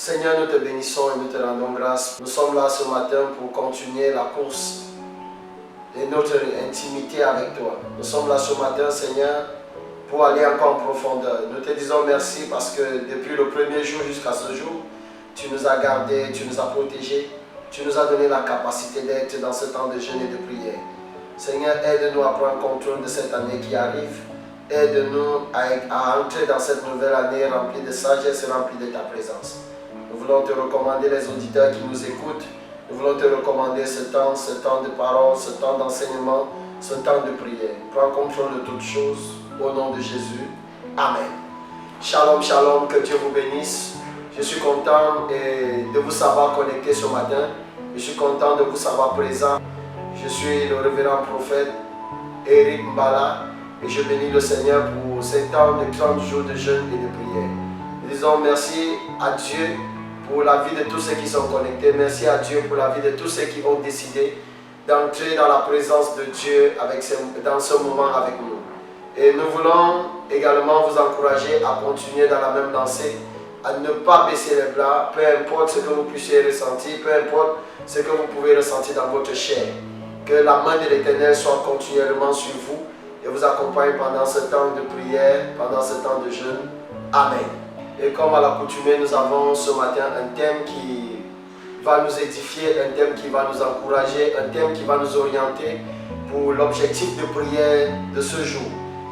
Seigneur, nous te bénissons et nous te rendons grâce. Nous sommes là ce matin pour continuer la course et notre intimité avec toi. Nous sommes là ce matin, Seigneur, pour aller encore en profondeur. Nous te disons merci parce que depuis le premier jour jusqu'à ce jour, tu nous as gardés, tu nous as protégés, tu nous as donné la capacité d'être dans ce temps de jeûne et de prière. Seigneur, aide-nous à prendre contrôle de cette année qui arrive. Aide-nous à entrer dans cette nouvelle année remplie de sagesse et remplie de ta présence. Nous voulons te recommander les auditeurs qui nous écoutent. Nous voulons te recommander ce temps de parole, ce temps d'enseignement, ce temps de prière. Prends contrôle de toutes choses au nom de Jésus. Amen. Shalom, shalom, que Dieu vous bénisse. Je suis content de vous savoir connecté ce matin. Je suis content de vous savoir présent. Je suis le révérend prophète Eric Mbala et je bénis le Seigneur pour ces temps de 30 jours de jeûne et de prière. Nous disons merci à Dieu pour la vie de tous ceux qui sont connectés. Merci à Dieu pour la vie de tous ceux qui ont décidé d'entrer dans la présence de Dieu dans ce moment avec nous. Et nous voulons également vous encourager à continuer dans la même lancée, à ne pas baisser les bras, peu importe ce que vous puissiez ressentir, peu importe ce que vous pouvez ressentir dans votre chair. Que la main de l'Éternel soit continuellement sur vous et vous accompagne pendant ce temps de prière, pendant ce temps de jeûne. Amen. Et comme à l'accoutumée, nous avons ce matin un thème qui va nous édifier, un thème qui va nous encourager, un thème qui va nous orienter pour l'objectif de prière de ce jour.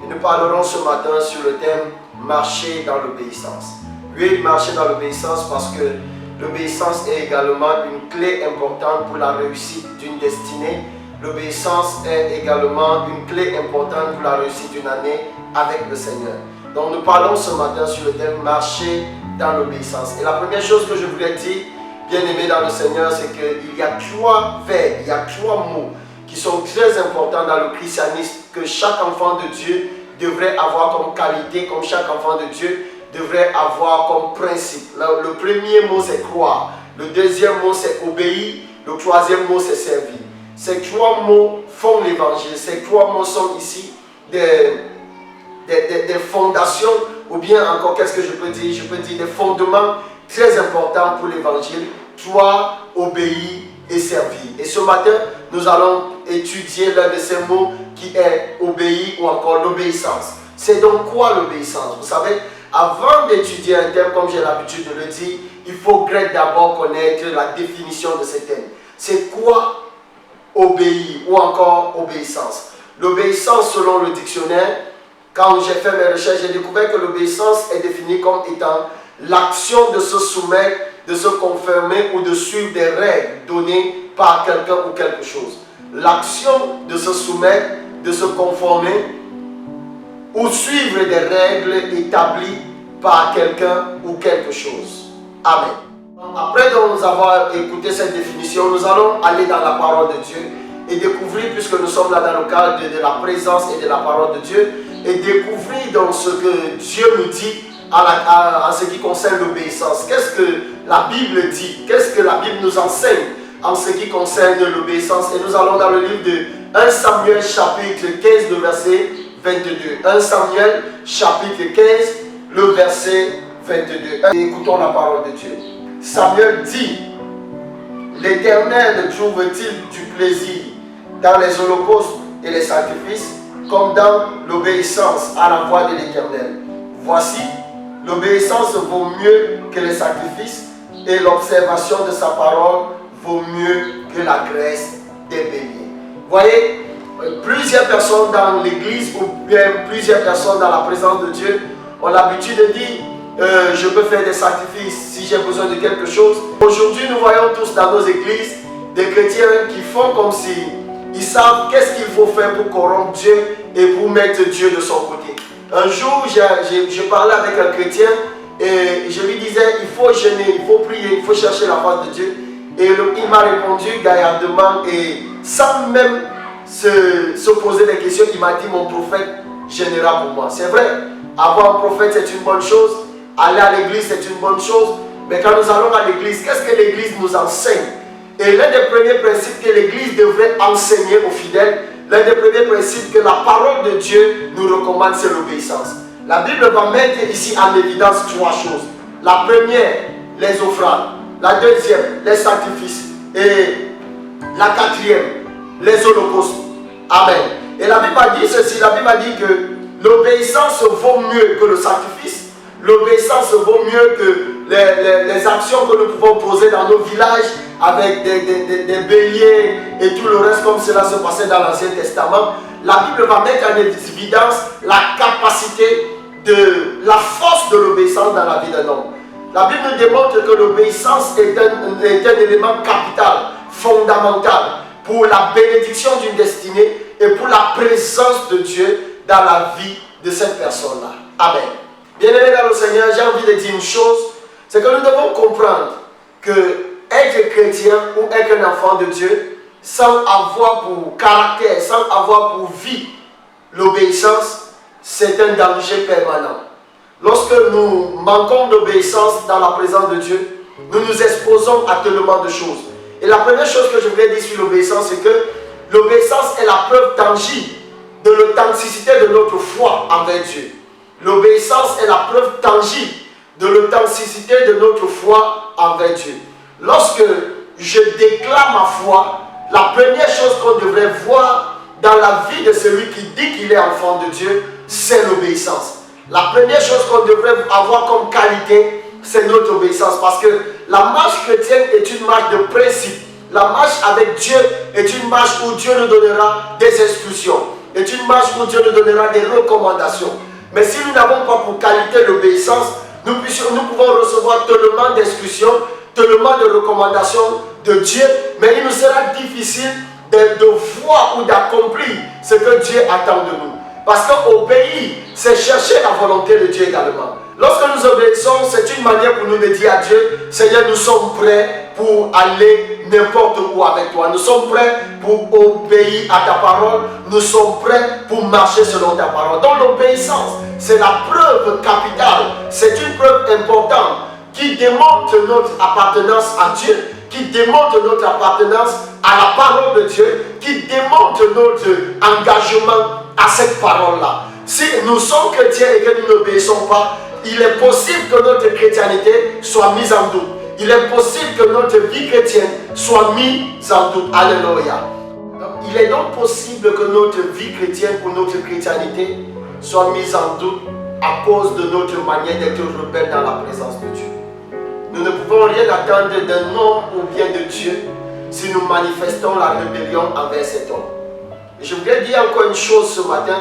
Et nous parlerons ce matin sur le thème « Marcher dans l'obéissance ». Oui, marcher dans l'obéissance parce que l'obéissance est également une clé importante pour la réussite d'une destinée. L'obéissance est également une clé importante pour la réussite d'une année avec le Seigneur. Donc nous parlons ce matin sur le thème « Marcher dans l'obéissance ». Et la première chose que je voulais dire, bien aimé dans le Seigneur, c'est qu'il y a 3 verbes, il y a 3 mots qui sont très importants dans le christianisme que chaque enfant de Dieu devrait avoir comme qualité, comme chaque enfant de Dieu devrait avoir comme principe. Le premier mot c'est croire, le deuxième mot c'est obéir, le troisième mot c'est servir. Ces 3 mots font l'évangile, ces 3 mots sont ici des fondations, ou bien encore, qu'est-ce que je peux dire? Je peux dire des fondements très importants pour l'évangile. 3, obéir et servir. Et ce matin, nous allons étudier l'un de ces mots qui est obéir ou encore l'obéissance. C'est donc quoi l'obéissance? Vous savez, avant d'étudier un thème, comme j'ai l'habitude de le dire, il faut d'abord connaître la définition de ce thème. C'est quoi obéir ou encore obéissance? L'obéissance, selon le dictionnaire, quand j'ai fait mes recherches, j'ai découvert que l'obéissance est définie comme étant l'action de se soumettre, de se conformer ou de suivre des règles données par quelqu'un ou quelque chose. L'action de se soumettre, de se conformer ou suivre des règles établies par quelqu'un ou quelque chose. Amen. Après nous avoir écouté cette définition, nous allons aller dans la parole de Dieu et découvrir, puisque nous sommes là dans le cadre de la présence et de la parole de Dieu, et découvrir dans ce que Dieu nous dit en ce qui concerne l'obéissance. Qu'est-ce que la Bible dit? Qu'est-ce que la Bible nous enseigne en ce qui concerne l'obéissance? Et nous allons dans le livre de 1 Samuel chapitre 15, le verset 22. 1 Samuel chapitre 15, le verset 22. Et écoutons la parole de Dieu. Samuel dit: l'Éternel trouve-t-il du plaisir dans les holocaustes et les sacrifices, comme dans l'obéissance à la voix de l'Éternel? Voici, l'obéissance vaut mieux que les sacrifices, et l'observation de sa parole vaut mieux que la graisse des béliers. Voyez, plusieurs personnes dans l'église ou bien plusieurs personnes dans la présence de Dieu ont l'habitude de dire je peux faire des sacrifices si j'ai besoin de quelque chose. Aujourd'hui, nous voyons tous dans nos églises des chrétiens qui font comme si ils savent qu'est-ce qu'il faut faire pour corrompre Dieu et pour mettre Dieu de son côté. Un jour, je parlais avec un chrétien et je lui disais il faut jeûner, il faut prier, il faut chercher la face de Dieu. Et il m'a répondu gaillardement et sans même se poser des questions, il m'a dit mon prophète jeûnera pour moi. C'est vrai, avoir un prophète c'est une bonne chose, aller à l'église c'est une bonne chose, mais quand nous allons à l'église, qu'est-ce que l'église nous enseigne? Et l'un des premiers principes que l'église devrait enseigner aux fidèles, l'un des premiers principes que la parole de Dieu nous recommande, c'est l'obéissance. La Bible va mettre ici en évidence 3 choses. La première, les offrandes. La deuxième, les sacrifices. Et la quatrième, les holocaustes. Amen. Et la Bible a dit ceci, la Bible a dit que l'obéissance vaut mieux que le sacrifice. L'obéissance vaut mieux que les actions que nous pouvons poser dans nos villages avec des béliers et tout le reste comme cela se passait dans l'Ancien Testament. La Bible va mettre en évidence la capacité de la force de l'obéissance dans la vie d'un homme. La Bible nous démontre que l'obéissance est un élément capital, fondamental pour la bénédiction d'une destinée et pour la présence de Dieu dans la vie de cette personne-là. Amen. Bien-aimés dans le Seigneur, j'ai envie de dire une chose, c'est que nous devons comprendre que être chrétien ou être un enfant de Dieu, sans avoir pour caractère, sans avoir pour vie l'obéissance, c'est un danger permanent. Lorsque nous manquons d'obéissance dans la présence de Dieu, nous nous exposons à tellement de choses. Et la première chose que je voulais dire sur l'obéissance, c'est que l'obéissance est la preuve tangible de l'authenticité de notre foi envers Dieu. L'obéissance est la preuve tangible de l'authenticité de notre foi envers Dieu. Lorsque je déclare ma foi, la première chose qu'on devrait voir dans la vie de celui qui dit qu'il est enfant de Dieu, c'est l'obéissance. La première chose qu'on devrait avoir comme qualité, c'est notre obéissance. Parce que la marche chrétienne est une marche de principe. La marche avec Dieu est une marche où Dieu nous donnera des instructions. Est une marche où Dieu nous donnera des recommandations. Mais si nous n'avons pas pour qualité l'obéissance, nous pouvons recevoir tellement d'instructions, tellement de recommandations de Dieu, mais il nous sera difficile de voir ou d'accomplir ce que Dieu attend de nous. Parce qu'obéir, c'est chercher la volonté de Dieu également. Lorsque nous obéissons, c'est une manière pour nous de dire à Dieu, Seigneur, nous sommes prêts pour aller n'importe où avec toi. Nous sommes prêts pour obéir à ta parole. Nous sommes prêts pour marcher selon ta parole. Donc l'obéissance, c'est la preuve capitale. C'est une preuve importante qui démontre notre appartenance à Dieu, qui démontre notre appartenance à la parole de Dieu, qui démontre notre engagement à cette parole-là. Si nous sommes chrétiens et que nous n'obéissons pas, il est possible que notre chrétienté soit mise en doute. Il est possible que notre vie chrétienne soit mise en doute. Alléluia. Il est donc possible que notre vie chrétienne ou notre chrétienté soit mise en doute à cause de notre manière d'être rebelle dans la présence de Dieu. Nous ne pouvons rien attendre d'un homme ou bien de Dieu si nous manifestons la rébellion envers cet homme. Et je voudrais dire encore une chose ce matin,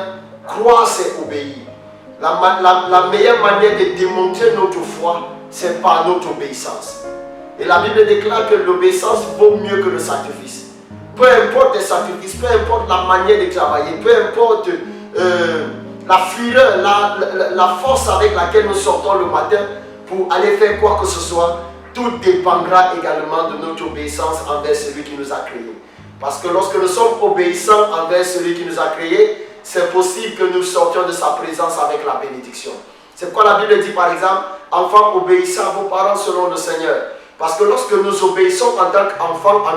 croire c'est obéir. La meilleure manière de démontrer notre foi, c'est par notre obéissance. Et la Bible déclare que l'obéissance vaut mieux que le sacrifice. Peu importe les sacrifices, peu importe la manière de travailler, peu importe la fureur, la force avec laquelle nous sortons le matin pour aller faire quoi que ce soit, tout dépendra également de notre obéissance envers celui qui nous a créés. Parce que lorsque nous sommes obéissants envers celui qui nous a créés, c'est possible que nous sortions de sa présence avec la bénédiction. C'est pourquoi la Bible dit par exemple, enfants, obéissez à vos parents selon le Seigneur. Parce que lorsque nous obéissons en tant qu'enfants à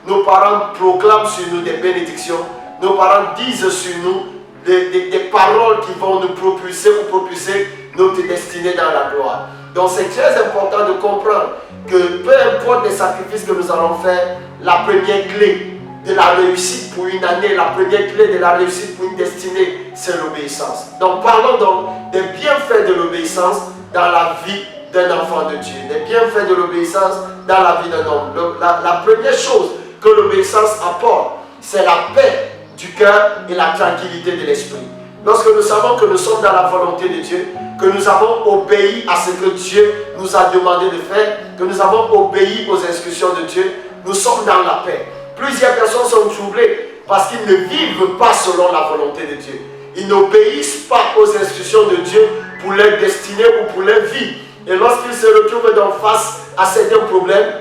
nos parents proclament sur nous des bénédictions, nos parents disent sur nous des paroles qui vont nous propulser ou propulser notre destinée dans la gloire. Donc c'est très important de comprendre que peu importe les sacrifices que nous allons faire, la première clé de la réussite pour une année, la première clé de la réussite pour une destinée, c'est l'obéissance. Donc parlons donc des bienfaits de l'obéissance dans la vie d'un enfant de Dieu, des bienfaits de l'obéissance dans la vie d'un homme. La première chose que l'obéissance apporte, c'est la paix du cœur et la tranquillité de l'esprit. Lorsque nous savons que nous sommes dans la volonté de Dieu, que nous avons obéi à ce que Dieu nous a demandé de faire, que nous avons obéi aux instructions de Dieu, nous sommes dans la paix. Plusieurs personnes sont troublées parce qu'ils ne vivent pas selon la volonté de Dieu. Ils n'obéissent pas aux instructions de Dieu pour leur destinée ou pour leur vie. Et lorsqu'ils se retrouvent face à certains problèmes,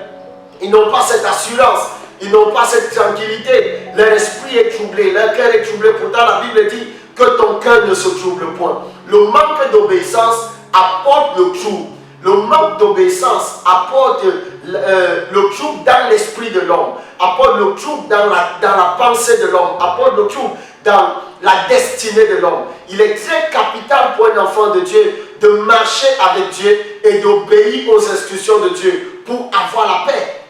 ils n'ont pas cette assurance, ils n'ont pas cette tranquillité. Leur esprit est troublé, leur cœur est troublé. Pourtant, la Bible dit que ton cœur ne se trouble point. Le manque d'obéissance apporte le trouble. Le manque d'obéissance apporte le trouble dans l'esprit de l'homme, apporte le trouble dans la pensée de l'homme, apporte le trouble dans la destinée de l'homme. Il est très capital pour un enfant de Dieu de marcher avec Dieu et d'obéir aux instructions de Dieu pour avoir la paix.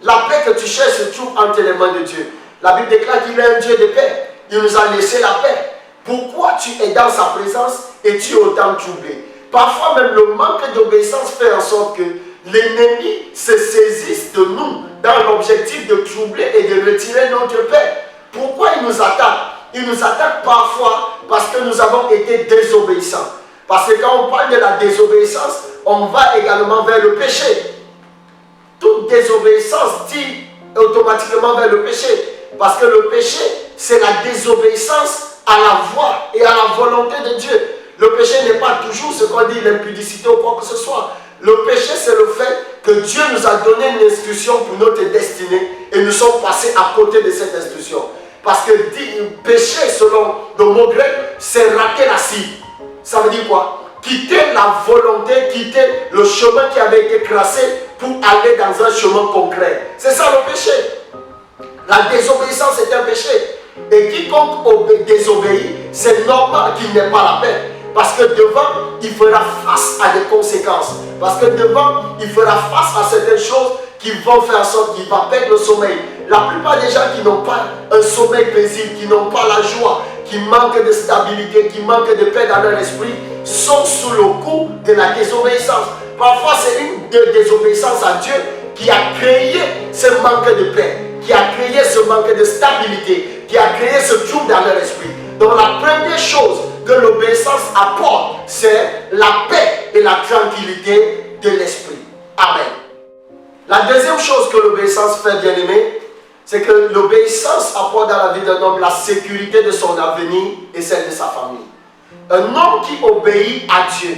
La paix que tu cherches se trouve entre les mains de Dieu. La Bible déclare qu'il est un Dieu de paix. Il nous a laissé la paix. Pourquoi tu es dans sa présence et tu es autant troublé? Parfois même le manque d'obéissance fait en sorte que l'ennemi se saisisse de nous dans l'objectif de troubler et de retirer notre paix. Pourquoi il nous attaque? Il nous attaque parfois parce que nous avons été désobéissants. Parce que quand on parle de la désobéissance, on va également vers le péché. Toute désobéissance tire automatiquement vers le péché. Parce que le péché, c'est la désobéissance à la voix et à la volonté de Dieu. Le péché n'est pas toujours ce qu'on dit, l'impudicité ou quoi que ce soit. Le péché, c'est le fait que Dieu nous a donné une instruction pour notre destinée et nous sommes passés à côté de cette instruction. Parce que péché, selon le mot grec, c'est rater la cible. Ça veut dire quoi? Quitter la volonté, quitter le chemin qui avait été tracé pour aller dans un chemin concret. C'est ça le péché. La désobéissance est un péché. Et quiconque désobéit, c'est normal qu'il n'ait pas la paix. Parce que devant, il fera face à des conséquences. Parce que devant, il fera face à certaines choses qui vont faire en sorte qu'il va perdre le sommeil. La plupart des gens qui n'ont pas un sommeil paisible, qui n'ont pas la joie, qui manquent de stabilité, qui manquent de paix dans leur esprit, sont sous le coup de la désobéissance. Parfois, c'est une désobéissance à Dieu qui a créé ce manque de paix, qui a créé ce manque de stabilité, qui a créé ce trouble dans leur esprit. Donc la première chose que l'obéissance apporte, c'est la paix et la tranquillité de l'esprit. Amen. La deuxième chose que l'obéissance fait, bien aimé, c'est que l'obéissance apporte dans la vie d'un homme la sécurité de son avenir et celle de sa famille. Un homme qui obéit à Dieu,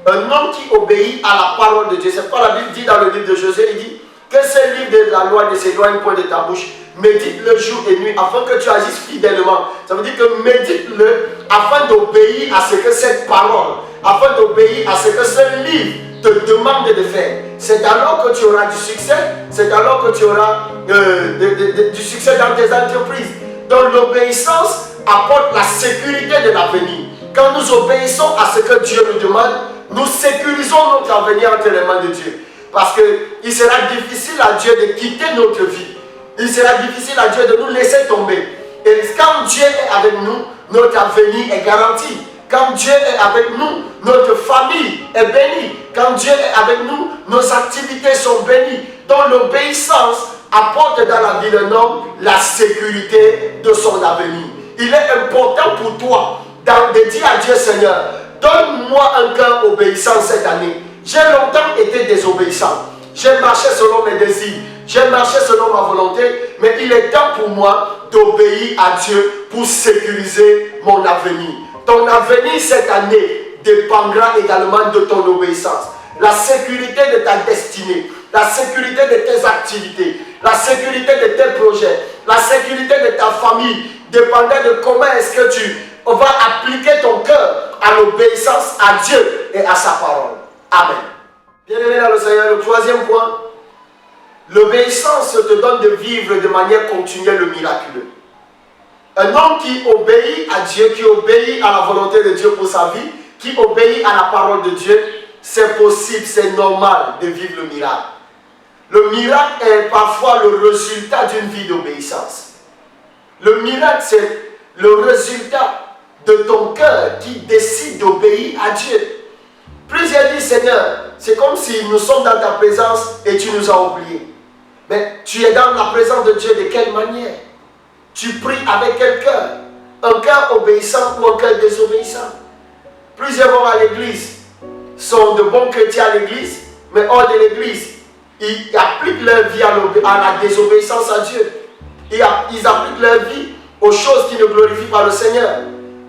un homme qui obéit à la parole de Dieu, c'est pas la Bible dit dans le livre de Josué, il dit que ce livre de la loi ne s'éloigne point de ta bouche, médite-le jour et nuit afin que tu agisses fidèlement. Ça veut dire que médite-le afin d'obéir à ce que cette parole, afin d'obéir à ce que ce livre te demande de faire. C'est alors que tu auras du succès, c'est alors que tu auras du succès dans tes entreprises. Donc l'obéissance apporte la sécurité de l'avenir. Quand nous obéissons à ce que Dieu nous demande, nous sécurisons notre avenir entre les mains de Dieu. Parce qu'il sera difficile à Dieu de quitter notre vie. Il sera difficile à Dieu de nous laisser tomber. Et quand Dieu est avec nous, notre avenir est garanti. Quand Dieu est avec nous, notre famille est bénie. Quand Dieu est avec nous, nos activités sont bénies. Donc l'obéissance apporte dans la vie d'un homme la sécurité de son avenir. Il est important pour toi de dire à Dieu, Seigneur, donne-moi un cœur obéissant cette année. J'ai longtemps été désobéissant. J'ai marché selon mes désirs. J'ai marché selon ma volonté. Mais il est temps pour moi d'obéir à Dieu pour sécuriser mon avenir. Ton avenir cette année dépendra également de ton obéissance. La sécurité de ta destinée, la sécurité de tes activités, la sécurité de tes projets, la sécurité de ta famille dépendra de comment est-ce que tu vas appliquer ton cœur à l'obéissance à Dieu et à sa parole. Amen. Bien-aimé dans le Seigneur, le troisième point, l'obéissance te donne de vivre de manière continuelle le miraculeux. Un homme qui obéit à Dieu, qui obéit à la volonté de Dieu pour sa vie, qui obéit à la parole de Dieu, c'est possible, c'est normal de vivre le miracle. Le miracle est parfois le résultat d'une vie d'obéissance. Le miracle, c'est le résultat de ton cœur qui décide d'obéir à Dieu. Plusieurs disent, Seigneur, c'est comme si nous sommes dans ta présence et tu nous as oubliés. Mais tu es dans la présence de Dieu de quelle manière? Tu pries avec quel cœur? Un cœur obéissant ou un cœur désobéissant? Plusieurs vont à l'église, sont de bons chrétiens à l'église, mais hors de l'église, ils appliquent leur vie à la désobéissance à Dieu. Ils appliquent leur vie aux choses qui ne glorifient pas le Seigneur.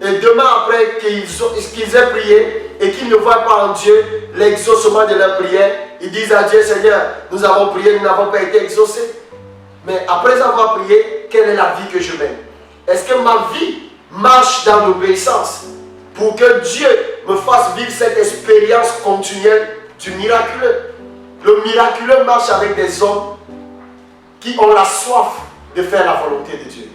Et demain, après qu'ils aient prié et qu'ils ne voient pas en Dieu l'exaucement de leur prière, ils disent à Dieu, Seigneur, nous avons prié, nous n'avons pas été exaucés. Mais après avoir prié, quelle est la vie que je mène? Est-ce que ma vie marche dans l'obéissance pour que Dieu me fasse vivre cette expérience continuelle du miraculeux? Le miraculeux marche avec des hommes qui ont la soif de faire la volonté de Dieu.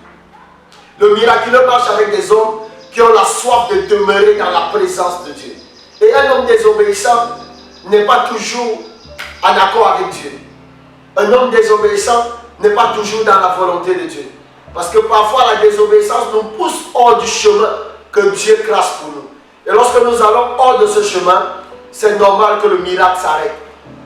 Le miraculeux marche avec des hommes qui ont la soif de demeurer dans la présence de Dieu. Et un homme désobéissant n'est pas toujours en accord avec Dieu. Un homme désobéissant n'est pas toujours dans la volonté de Dieu. Parce que parfois la désobéissance nous pousse hors du chemin que Dieu trace pour nous. Et lorsque nous allons hors de ce chemin, c'est normal que le miracle s'arrête.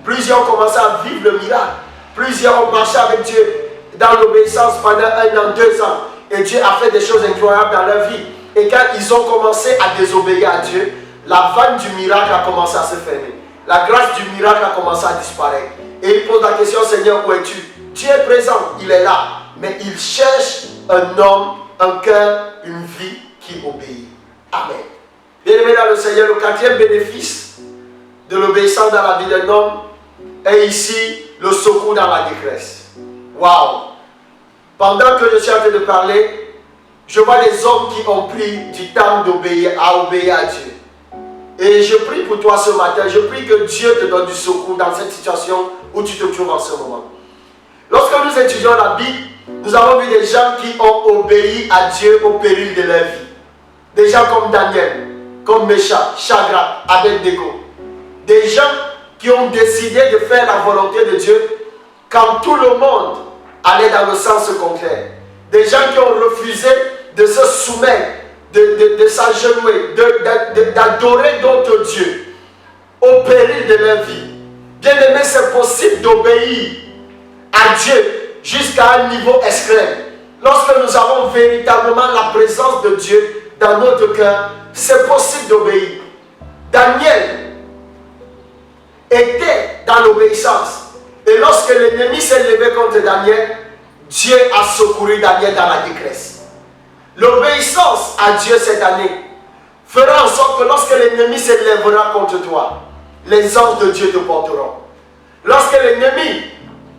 Plusieurs ont commencé à vivre le miracle. Plusieurs ont marché avec Dieu dans l'obéissance pendant 1 an, 2 ans. Et Dieu a fait des choses incroyables dans leur vie. Et quand ils ont commencé à désobéir à Dieu, la vanne du miracle a commencé à se fermer. La grâce du miracle a commencé à disparaître. Et il pose la question, Seigneur, où es-tu? Dieu est présent, il est là. Mais il cherche un homme, un cœur, une vie qui obéit. Amen. Bien-aimé dans le Seigneur, le 4e bénéfice de l'obéissance dans la vie d'un homme est ici le secours dans la détresse. Waouh! Pendant que je suis en train de parler, je vois des hommes qui ont pris du temps d'obéir à Dieu. Et je prie pour toi ce matin, je prie que Dieu te donne du secours dans cette situation où tu te trouves en ce moment. Lorsque nous étudions la Bible, nous avons vu des gens qui ont obéi à Dieu au péril de leur vie. Des gens comme Daniel, comme Meshach, Shadrach, Abednego. Des gens qui ont décidé de faire la volonté de Dieu quand tout le monde allait dans le sens contraire. Des gens qui ont refusé de se soumettre, de s'agenouiller, d'adorer d'autres dieux au péril de leur vie. Bien aimé, c'est possible d'obéir à Dieu jusqu'à un niveau extrême. Lorsque nous avons véritablement la présence de Dieu dans notre cœur, c'est possible d'obéir. Daniel était dans l'obéissance. Et lorsque l'ennemi s'est levé contre Daniel, Dieu a secouru Daniel dans la détresse. L'obéissance à Dieu cette année fera en sorte que lorsque l'ennemi se lèvera contre toi, les anges de Dieu te porteront. Lorsque l'ennemi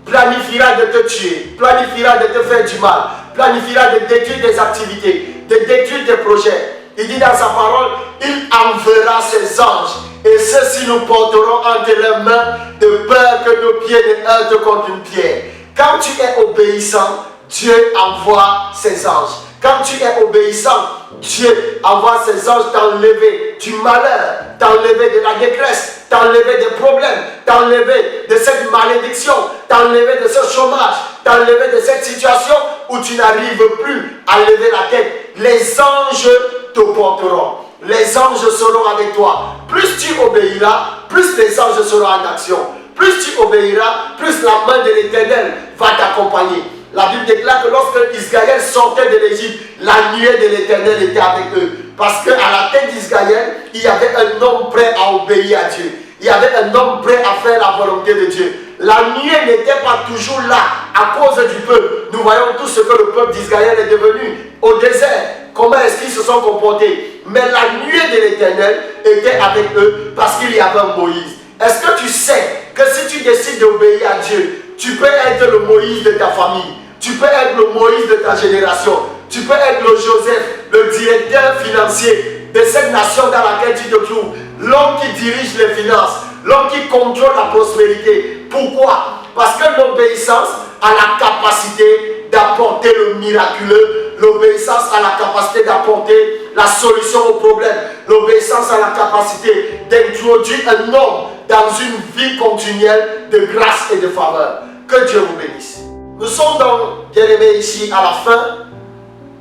planifiera de te tuer, planifiera de te faire du mal, planifiera de détruire des activités, de détruire des projets, il dit dans sa parole, il enverra ses anges et ceux-ci nous porteront entre leurs mains de peur que nos pieds ne heurtent contre une pierre. Quand tu es obéissant, Dieu envoie ses anges. Quand tu es obéissant, Dieu envoie ses anges t'enlever du malheur, t'enlever de la détresse, t'enlever des problèmes, t'enlever de cette malédiction, t'enlever de ce chômage, t'enlever de cette situation où tu n'arrives plus à lever la tête. Les anges te porteront. Les anges seront avec toi. Plus tu obéiras, plus les anges seront en action. Plus tu obéiras, plus la main de l'Éternel va t'accompagner. La Bible déclare que lorsque Israël sortait de l'Égypte, la nuée de l'Éternel était avec eux. Parce qu'à la tête d'Israël, il y avait un homme prêt à obéir à Dieu. Il y avait un homme prêt à faire la volonté de Dieu. La nuée n'était pas toujours là à cause du peuple. Nous voyons tout ce que le peuple d'Israël est devenu au désert. Comment est-ce qu'ils se sont comportés? Mais la nuée de l'Éternel était avec eux parce qu'il y avait un Moïse. Est-ce que tu sais que si tu décides d'obéir à Dieu, tu peux être le Moïse de ta famille, tu peux être le Moïse de ta génération, tu peux être le Joseph, le directeur financier de cette nation dans laquelle tu te trouves, l'homme qui dirige les finances, l'homme qui contrôle la prospérité. Pourquoi? Parce que l'obéissance a la capacité d'apporter le miraculeux, l'obéissance a la capacité d'apporter la solution au problème, l'obéissance a la capacité d'introduire un homme dans une vie continuelle de grâce et de faveur. Que Dieu vous bénisse. Nous sommes donc, bien-aimés, ici à la fin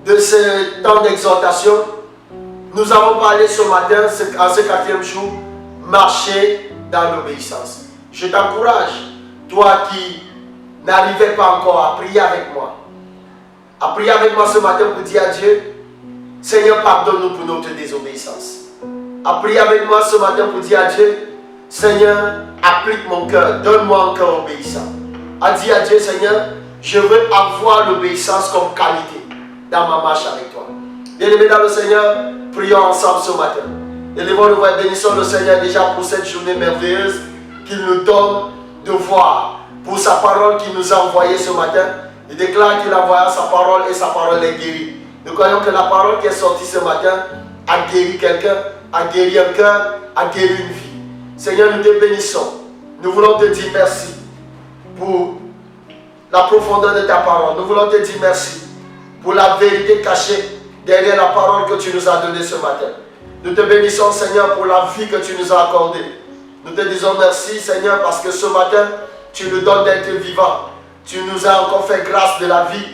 de ce temps d'exhortation. Nous avons parlé ce matin, en ce 4e jour, marcher dans l'obéissance. Je t'encourage, toi qui n'arrivais pas encore à prier avec moi, à prier avec moi ce matin pour dire à Dieu, Seigneur, pardonne-nous pour notre désobéissance. À prier avec moi ce matin pour dire à Dieu, Seigneur, applique mon cœur, donne-moi un cœur obéissant. À dire à Dieu, Seigneur, je veux avoir l'obéissance comme qualité dans ma marche avec toi. Bien-aimés dans le Seigneur, prions ensemble ce matin. Élevons le voix et bénissons le Seigneur déjà pour cette journée merveilleuse qu'il nous donne de voir, pour sa parole qu'il nous a envoyée ce matin. Il déclare qu'il envoie sa parole et sa parole est guérie. Nous croyons que la parole qui est sortie ce matin a guéri quelqu'un, a guéri un cœur, a guéri une vie. Seigneur, nous te bénissons. Nous voulons te dire merci pour la profondeur de ta parole. Nous voulons te dire merci pour la vérité cachée derrière la parole que tu nous as donnée ce matin. Nous te bénissons, Seigneur, pour la vie que tu nous as accordée. Nous te disons merci, Seigneur, parce que ce matin, tu nous donnes d'être vivants. Tu nous as encore fait grâce de la vie.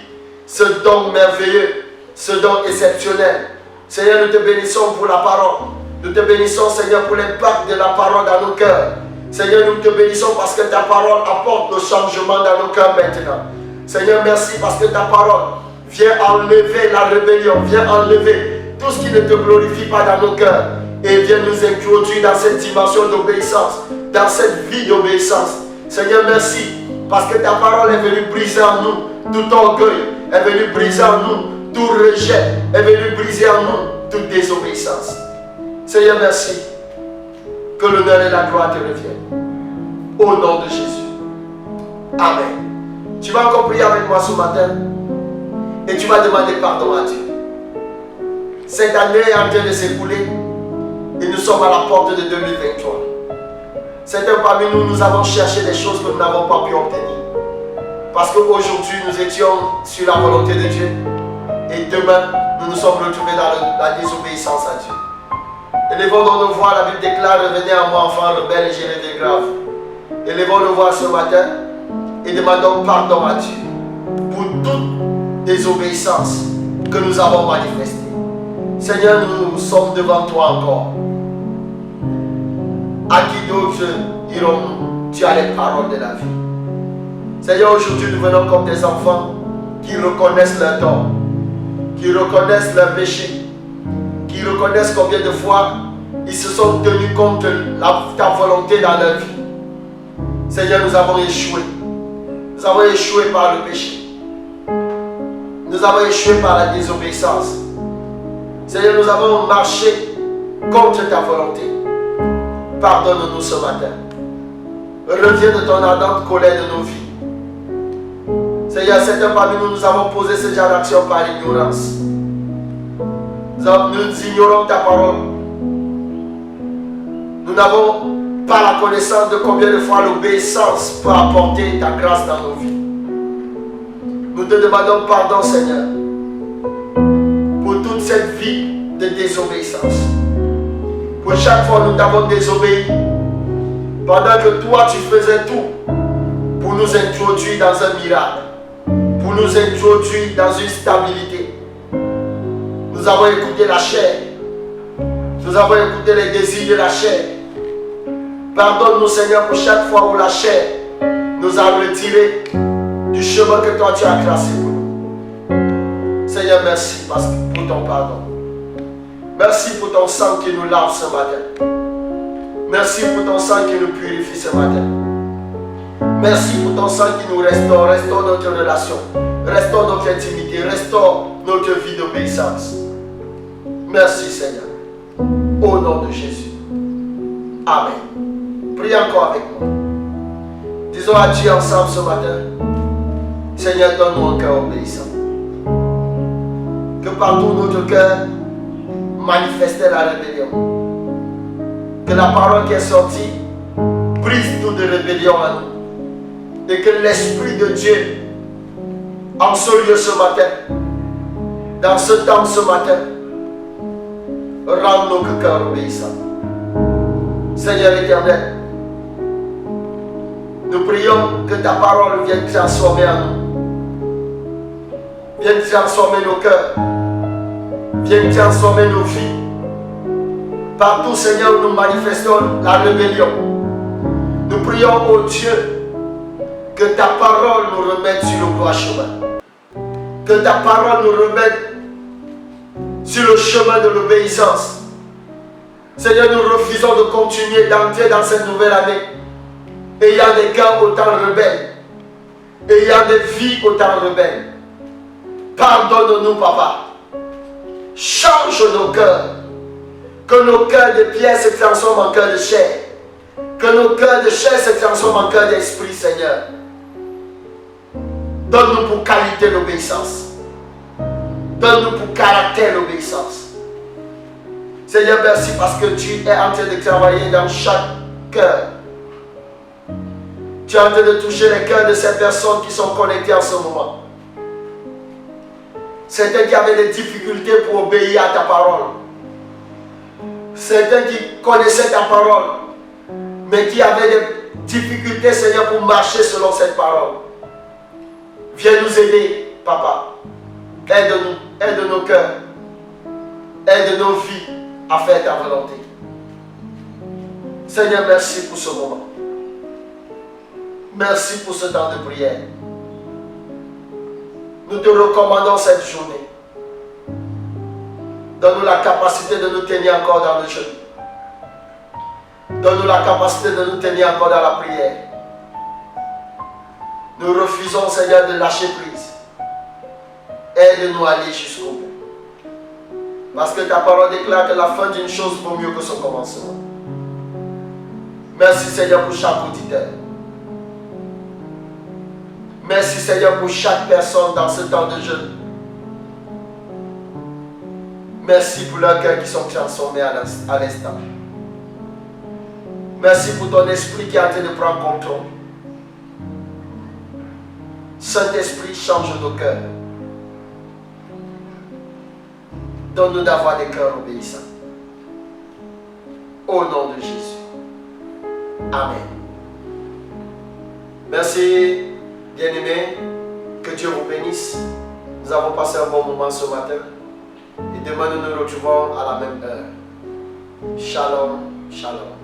Ce don merveilleux, ce don exceptionnel. Seigneur, nous te bénissons pour la parole. Nous te bénissons, Seigneur, pour l'impact de la parole dans nos cœurs. Seigneur, nous te bénissons parce que ta parole apporte le changement dans nos cœurs maintenant. Seigneur, merci parce que ta parole vient enlever la rébellion, vient enlever tout ce qui ne te glorifie pas dans nos cœurs et vient nous introduire dans cette dimension d'obéissance, dans cette vie d'obéissance. Seigneur, merci parce que ta parole est venue briser en nous tout orgueil, est venue briser en nous tout rejet, est venue briser en nous toute désobéissance. Seigneur, merci. Que l'honneur et la gloire te reviennent. Au nom de Jésus. Amen. Tu vas encore prier avec moi ce matin et tu vas demander pardon à Dieu. Cette année est en train de s'écouler et nous sommes à la porte de 2023. Certains parmi nous, nous avons cherché des choses que nous n'avons pas pu obtenir. Parce qu'aujourd'hui, nous étions sur la volonté de Dieu et demain, nous nous sommes retrouvés dans la désobéissance à Dieu. Élevons donc nos voix, la Bible déclare, revenez à moi, enfants rebelles et gênés des graves. Élevons nos voix ce matin et demandons pardon à Dieu pour toute désobéissance que nous avons manifestée. Seigneur, nous sommes devant toi encore. À qui d'autre irons-nous? Tu as les paroles de la vie. Seigneur, aujourd'hui nous venons comme des enfants qui reconnaissent leur tort, qui reconnaissent leur péché, qui reconnaissent combien de fois ils se sont tenus contre ta volonté dans leur vie. Seigneur, nous avons échoué. Nous avons échoué par le péché. Nous avons échoué par la désobéissance. Seigneur, nous avons marché contre ta volonté. Pardonne-nous ce matin. Reviens de ton ardente colère de nos vies. Seigneur, certains parmi nous, nous avons posé ce genre d'action par ignorance. Nous ignorons ta parole. Nous n'avons pas la connaissance de combien de fois l'obéissance peut apporter ta grâce dans nos vies. Nous te demandons pardon, Seigneur, pour toute cette vie de désobéissance. Pour chaque fois nous t'avons désobéi, pendant que toi tu faisais tout pour nous introduire dans un miracle, pour nous introduire dans une stabilité. Nous avons écouté la chair. Nous avons écouté les désirs de la chair. Pardonne-nous, Seigneur, pour chaque fois où la chair nous a retirés du chemin que toi tu as tracé pour nous. Seigneur, merci pour ton pardon. Merci pour ton sang qui nous lave ce matin. Merci pour ton sang qui nous purifie ce matin. Merci pour ton sang qui nous restaure. Restaure notre relation. Restaure notre intimité. Restaure notre vie d'obéissance. Merci, Seigneur. Au nom de Jésus. Amen. Prie encore avec moi. Disons à Dieu ensemble ce matin. Seigneur, donne-nous un cœur obéissant. Que partout notre cœur manifestait la rébellion. Que la parole qui est sortie brise toute rébellion à nous. Et que l'Esprit de Dieu, en ce lieu ce matin, dans ce temps ce matin, rende nos cœurs obéissants. Seigneur éternel, nous prions que ta parole vienne transformer en nous. Vienne transformer nos cœurs. Vienne transformer nos vies. Partout, Seigneur, où nous manifestons la rébellion. Nous prions au Dieu que ta parole nous remette sur le droit chemin. Que ta parole nous remette sur le chemin de l'obéissance. Seigneur, nous refusons de continuer d'entrer dans cette nouvelle année ayant des cœurs autant rebelles, ayant des vies autant rebelles. Pardonne-nous, Papa. Change nos cœurs. Que nos cœurs de pierre se transforment en cœurs de chair. Que nos cœurs de chair se transforment en cœurs d'esprit, Seigneur. Donne-nous pour qualité l'obéissance. Donne-nous pour caractère l'obéissance. Seigneur, merci parce que tu es en train de travailler dans chaque cœur. Tu es en train de toucher les cœurs de ces personnes qui sont connectées en ce moment. Certains qui avaient des difficultés pour obéir à ta parole. Certains qui connaissaient ta parole, mais qui avaient des difficultés, Seigneur, pour marcher selon cette parole. Viens nous aider, Papa. Aide-nous, aide nos cœurs, aide nos vies à faire ta volonté. Seigneur, merci pour ce moment. Merci pour ce temps de prière. Nous te recommandons cette journée. Donne-nous la capacité de nous tenir encore dans le jeûne. Donne-nous la capacité de nous tenir encore dans la prière. Nous refusons, Seigneur, de lâcher prise. Aide-nous à aller jusqu'au bout. Parce que ta parole déclare que la fin d'une chose vaut mieux que son commencement. Merci, Seigneur, pour chaque auditeur. Merci, Seigneur, pour chaque personne dans ce temps de jeûne. Merci pour leurs cœurs qui sont transformés à l'instant. Merci pour ton esprit qui est en train de prendre contrôle. Saint-Esprit, change nos cœurs. Donne-nous d'avoir des cœurs obéissants. Au nom de Jésus. Amen. Merci, bien-aimés. Que Dieu vous bénisse. Nous avons passé un bon moment ce matin. Et demain, nous nous retrouvons à la même heure. Shalom, shalom.